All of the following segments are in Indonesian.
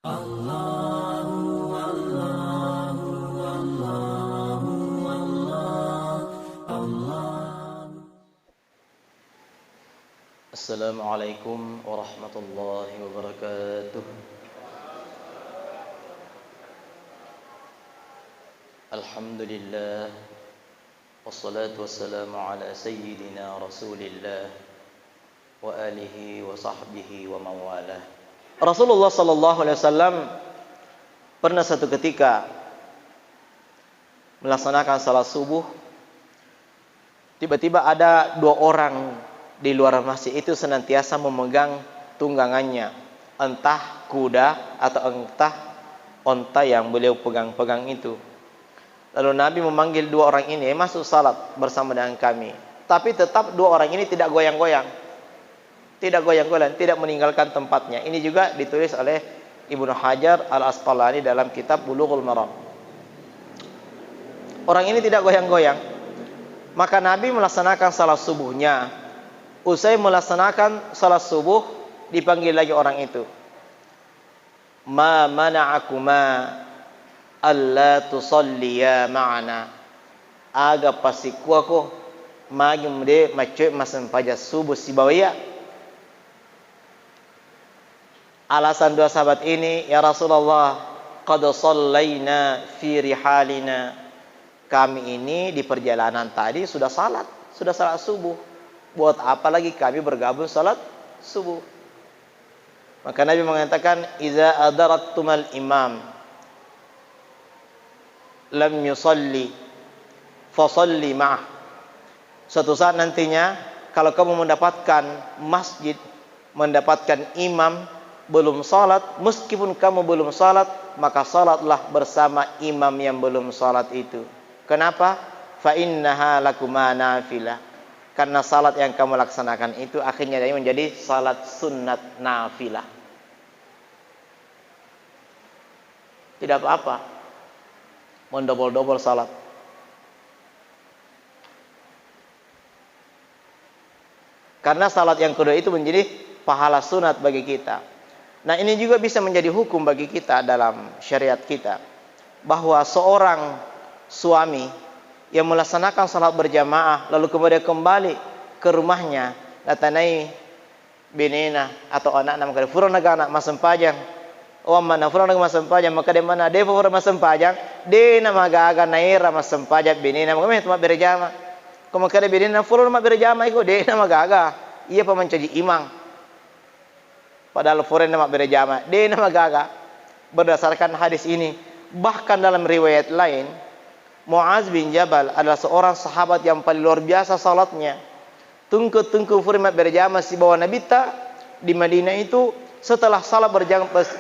Assalamualaikum warahmatullahi wabarakatuh. Alhamdulillah, wassalatu wassalamu ala sayyidina Rasulillah wa alihi wa sahbihi wa mawalah. Rasulullah sallallahu alaihi wasallam pernah satu ketika melaksanakan salat subuh. Tiba-tiba ada dua orang di luar masjid itu senantiasa memegang tunggangannya, entah kuda atau entah onta yang beliau pegang-pegang itu. Lalu Nabi memanggil dua orang ini masuk salat bersama dengan kami. Tapi tetap dua orang ini tidak goyang-goyang. Tidak goyang-goyang, tidak meninggalkan tempatnya. Ini juga ditulis oleh Ibnu Hajar Al-Asqalani dalam kitab Bulughul Maram. Orang ini tidak goyang-goyang. Maka Nabi melaksanakan salat subuhnya. Usai melaksanakan salat subuh, dipanggil lagi orang itu. Ma mana'akuma alla tusalliya ma'ana. Aga pasikuwa ko magi mde macoy masampaja subuh si bawaya. Alasan dua sahabat ini, ya Rasulullah, qad sallaina fi rihalina. Kami ini di perjalanan tadi sudah salat subuh. Buat apa lagi kami bergabung salat subuh? Maka Nabi mengatakan, "Idza adaraktumal imam lam yusalli fasalli ma'ah." Suatu saat nantinya kalau kamu mendapatkan masjid, mendapatkan imam belum salat, meskipun kamu belum salat, maka salatlah bersama imam yang belum salat itu. Kenapa? Fa innaha lakuma nafilah. Karena salat yang kamu laksanakan itu akhirnya menjadi salat sunnat nafilah. Tidak apa-apa mendobol-dobol salat. Karena salat yang kedua itu menjadi pahala sunat bagi kita. Nah, ini juga bisa menjadi hukum bagi kita dalam syariat kita, bahwa seorang suami yang melaksanakan salat berjamaah lalu kemudian kembali ke rumahnya, datanai benena atau anak-anak maka furun anak masempajang, o mana furun masempajang maka de mana de furun masempajang de nama gaga naira masempajang benena maka cuma berjamaah como kada benena furun ma berjamaah iko de nama gaga ia pemencaji imang padahal furun nama berjamaah de nama gaga. Berdasarkan hadis ini, bahkan dalam riwayat lain, Muaz bin Jabal adalah seorang sahabat yang paling luar biasa salatnya. Tungku furmat berjamaah si bawah Nabi di Madinah itu, setelah salat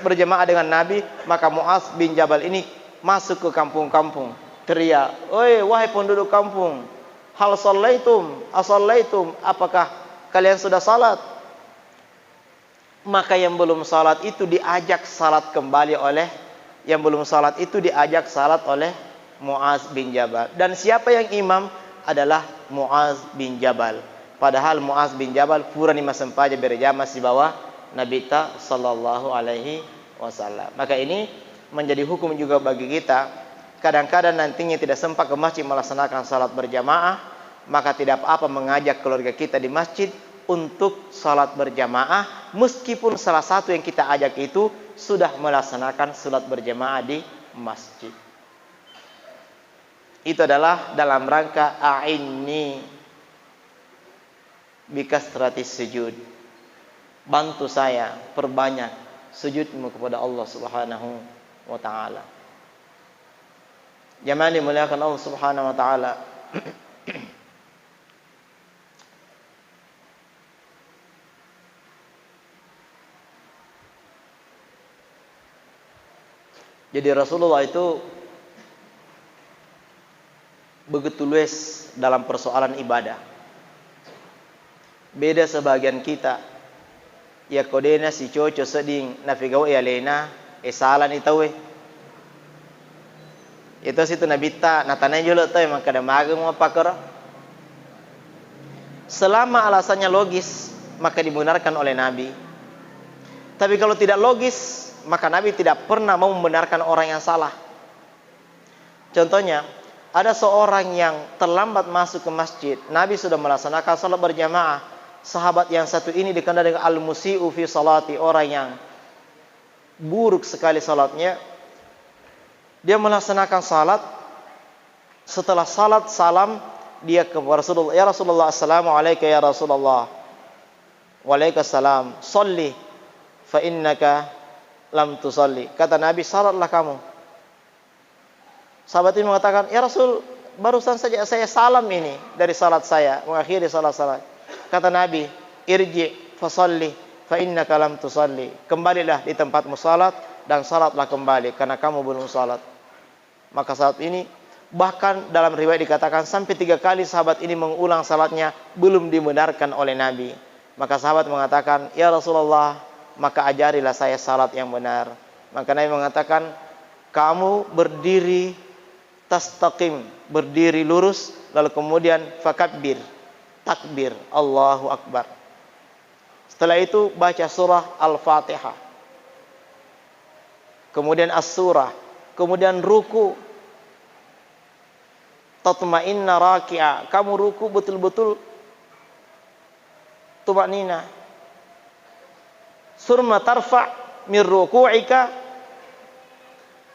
berjamaah dengan Nabi, maka Muaz bin Jabal ini masuk ke kampung-kampung, teriak, "Oi, wahai penduduk kampung, hal asallaitum, apakah kalian sudah salat?" Maka yang belum salat itu diajak salat kembali oleh Muaz bin Jabal. Dan siapa yang imam adalah Muaz bin Jabal. Padahal Muaz bin Jabal purani masempaja berjamaah di bawah Nabi sallallahu alaihi wasallam. Maka ini menjadi hukum juga bagi kita. Kadang-kadang nantinya tidak sempat ke masjid melaksanakan salat berjamaah, maka tidak apa mengajak keluarga kita di masjid untuk salat berjamaah, meskipun salah satu yang kita ajak itu sudah melaksanakan salat berjamaah di masjid. Itu adalah dalam rangka a'inni bikasratis sujud. Bantu saya perbanyak sujudmu kepada Allah Subhanahu wa taala. Jamaah dimuliakan Allah Subhanahu wa taala. Jadi Rasulullah itu begitu luas dalam persoalan ibadah. Beda sebagian kita. Ya kodena si coco seding nafigaw ya lena esalan itawe. Itu situ nabita natanay julo tayo makadamaga mo pakara. Selama alasannya logis maka dibenarkan oleh Nabi. Tapi kalau tidak logis, maka Nabi tidak pernah mau membenarkan orang yang salah. Contohnya, ada seorang yang terlambat masuk ke masjid. Nabi sudah melaksanakan salat berjamaah. Sahabat yang satu ini dikenal dengan al-musi'u fi salati, orang yang buruk sekali salatnya. Dia melaksanakan salat. Setelah salat salam, dia ke Rasulullah, "Ya Rasulullah, assalamualaikum ya Rasulullah." "Waalaikumsalam." "Shalli fa innaka lam tusalli." Kata Nabi, "Salatlah kamu." Sahabat ini mengatakan, "Ya Rasul, barusan saja saya salam ini dari salat saya, mengakhiri salat." Kata Nabi, "Irji fa shalli fa innaka lam tusalli." Kembalilah di tempatmu salat dan salatlah kembali karena kamu belum salat. Maka saat ini, bahkan dalam riwayat dikatakan sampai 3 kali sahabat ini mengulang salatnya belum dibenarkan oleh Nabi. Maka sahabat mengatakan, "Ya Rasulullah, maka ajarilah saya salat yang benar." Maka Nabi mengatakan, "Kamu berdiri tastaqim, berdiri lurus, lalu kemudian fakabbir, takbir, Allahu Akbar. Setelah itu baca surah Al-Fatihah, kemudian as-surah, kemudian ruku, tatma'inna raki'a, kamu ruku betul-betul tuma'nina. Summa tarfa' min ruku'ika,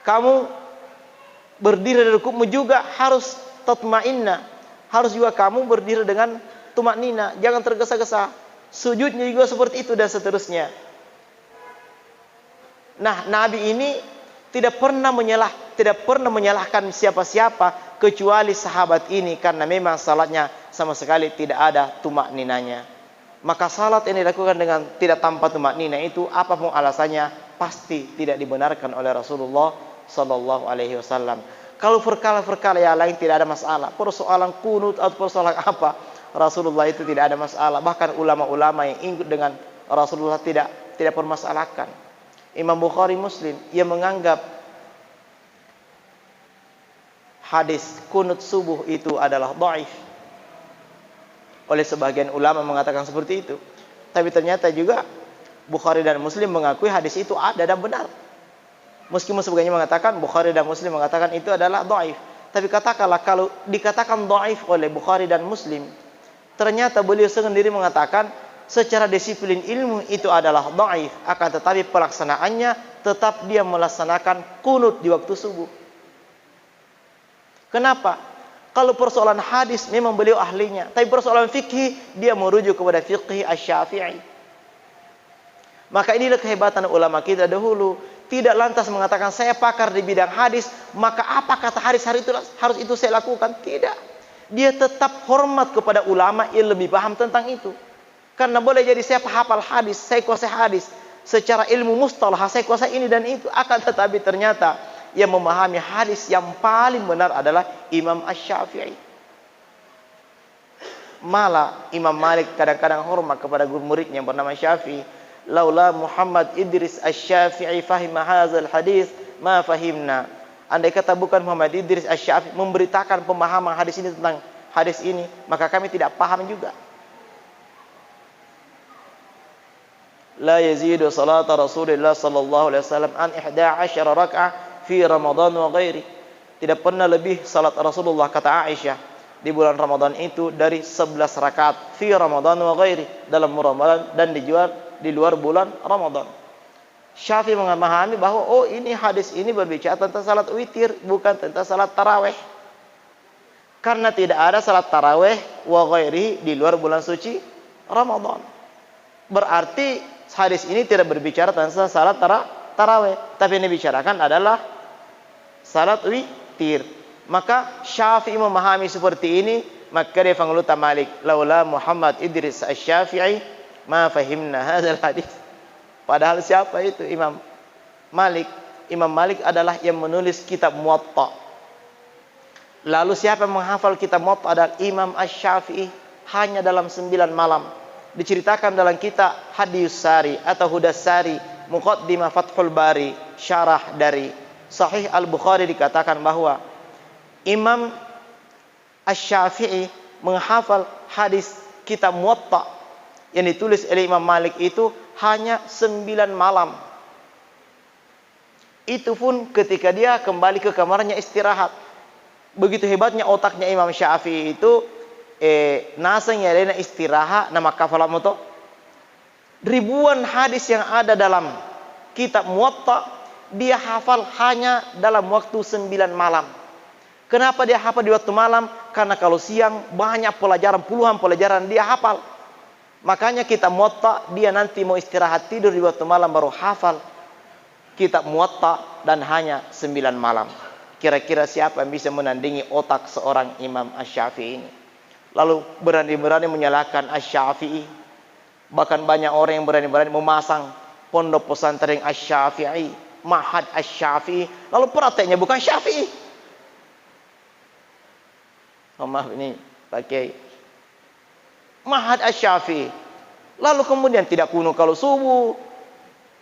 kamu berdiri dari rukukmu juga harus tatma'inna, harus juga kamu berdiri dengan tuma'nina, jangan tergesa-gesa. Sujudnya juga seperti itu dan seterusnya. Nah, Nabi ini tidak pernah menyalahkan siapa-siapa kecuali sahabat ini, karena memang salatnya sama sekali tidak ada tuma'ninanya. Maka salat yang dilakukan dengan tidak tanpa tuma'nina itu, apapun alasannya, pasti tidak dibenarkan oleh Rasulullah sallallahu alaihi wasallam. Kalau perkara-perkara yang lain tidak ada masalah. Persoalan kunut atau persoalan apa, Rasulullah itu tidak ada masalah. Bahkan ulama-ulama yang ikut dengan Rasulullah tidak permasalahkan. Imam Bukhari, Muslim, ia menganggap hadis kunut subuh itu adalah dhaif. Oleh sebagian ulama mengatakan seperti itu. Tapi ternyata juga Bukhari dan Muslim mengakui hadis itu ada dan benar. Meskipun sebagiannya mengatakan, Bukhari dan Muslim mengatakan itu adalah dhaif. Tapi katakanlah kalau dikatakan dhaif oleh Bukhari dan Muslim, ternyata beliau sendiri mengatakan secara disiplin ilmu itu adalah dhaif, akan tetapi pelaksanaannya tetap dia melaksanakan kunut di waktu subuh. Kenapa? Kalau persoalan hadis memang beliau ahlinya, tapi persoalan fikih dia merujuk kepada fikih Asy-Syafi'i. Maka inilah kehebatan ulama kita dahulu. Tidak lantas mengatakan saya pakar di bidang hadis, maka apa kata hadis harus itu saya lakukan. Tidak. Dia tetap hormat kepada ulama yang lebih paham tentang itu. Karena boleh jadi saya hafal hadis, saya kuasai hadis. Secara ilmu mustalah saya kuasai ini dan itu. Akan tetapi ternyata yang memahami hadis yang paling benar adalah Imam Asy-Syafi'i. Malah Imam Malik kadang-kadang hormat kepada guru muridnya yang bernama Syafi'i. "Laula Muhammad Idris Asy-Syafi'i fahima hadzal hadis ma fahimna." Andai kata bukan Muhammad Idris Asy-Syafi'i memberitakan pemahaman hadis ini tentang hadis ini, maka kami tidak paham juga. La yazidu salata Rasulullah sallallahu alaihi wasallam an 11 raka'ah fi Ramadan wa ghairi. Tidak pernah lebih salat Rasulullah, kata Aisyah, di bulan Ramadan itu dari 11 rakaat fi Ramadan wa ghairi, dalam Ramadan dan di luar bulan Ramadan. Syafi'i memahami bahwa ini hadis ini berbicara tentang salat witir, bukan tentang salat tarawih. Karena tidak ada salat tarawih wa ghairi di luar bulan suci Ramadan. Berarti hadis ini tidak berbicara tentang salat tarawih, tapi yang dibicarakan adalah salat witir. Maka Syafi'i memahami seperti ini, maka dia pangguluta Malik, "Laula Muhammad Idris Asy-Syafi'i ma fahimna hadzal hadis." Padahal siapa itu? Imam Malik. Imam Malik adalah yang menulis kitab Muwatta. Lalu siapa yang menghafal kitab Muwatta adalah Imam Asy-Syafi'i, hanya dalam 9 malam. Diceritakan dalam kitab Hadis Sari atau Hudas Sari, Muqaddimah Fathul Bari, syarah dari Sahih Al-Bukhari, dikatakan bahwa Imam Asy-Syafi'i menghafal hadis kitab Muwatta yang ditulis oleh Imam Malik itu hanya 9 malam. Itu pun ketika dia kembali ke kamarnya istirahat. Begitu hebatnya otaknya Imam Syafi'i itu, nasanya dena istirahat nama kafalah moto. Ribuan hadis yang ada dalam kitab Muwatta dia hafal hanya dalam waktu 9 malam. Kenapa dia hafal di waktu malam? Karena kalau siang banyak pelajaran, puluhan pelajaran dia hafal. Makanya kitab Muwatta dia nanti mau istirahat tidur di waktu malam baru hafal kitab Muwatta dan hanya 9 malam. Kira-kira siapa yang bisa menandingi otak seorang Imam Asy-Syafi'i ini? Lalu berani-berani menyalahkan Asy-Syafi'i. Bahkan banyak orang yang berani-berani memasang pondok pesantren Asy-Syafi'i, Ma'had Asy-Syafi'i, lalu prakteknya bukan Syafi'i. Oh, maaf ini pakai Ma'had Asy-Syafi'i. Lalu kemudian tidak kuno kalau subuh,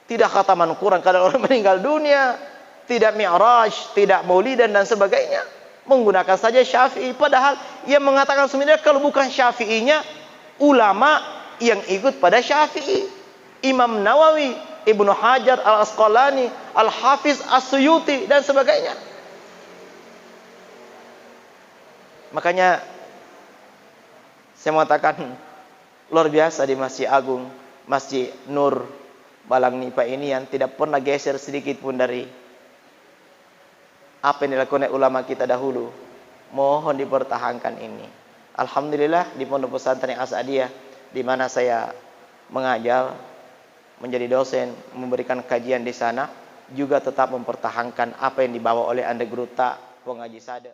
tidak khataman Quran kalau orang meninggal dunia, tidak mi'raj, tidak maulidan dan sebagainya. Menggunakan saja Syafi'i. Padahal yang mengatakan sebenarnya kalau bukan Syafi'inya, ulama yang ikut pada Syafi'i. Imam Nawawi, Ibnu Hajar Al-Asqalani, Al-Hafiz As-Suyuti dan sebagainya. Makanya saya mengatakan luar biasa di Masjid Agung, Masjid Nur Balang Nipa ini yang tidak pernah geser sedikit pun dari apa yang dilakukan oleh ulama kita dahulu. Mohon dipertahankan ini. Alhamdulillah di Pondok Pesantren As-Adiyah di mana saya mengajar, menjadi dosen, memberikan kajian di sana, juga tetap mempertahankan apa yang dibawa oleh Anda Guru Tak Pengaji Sada.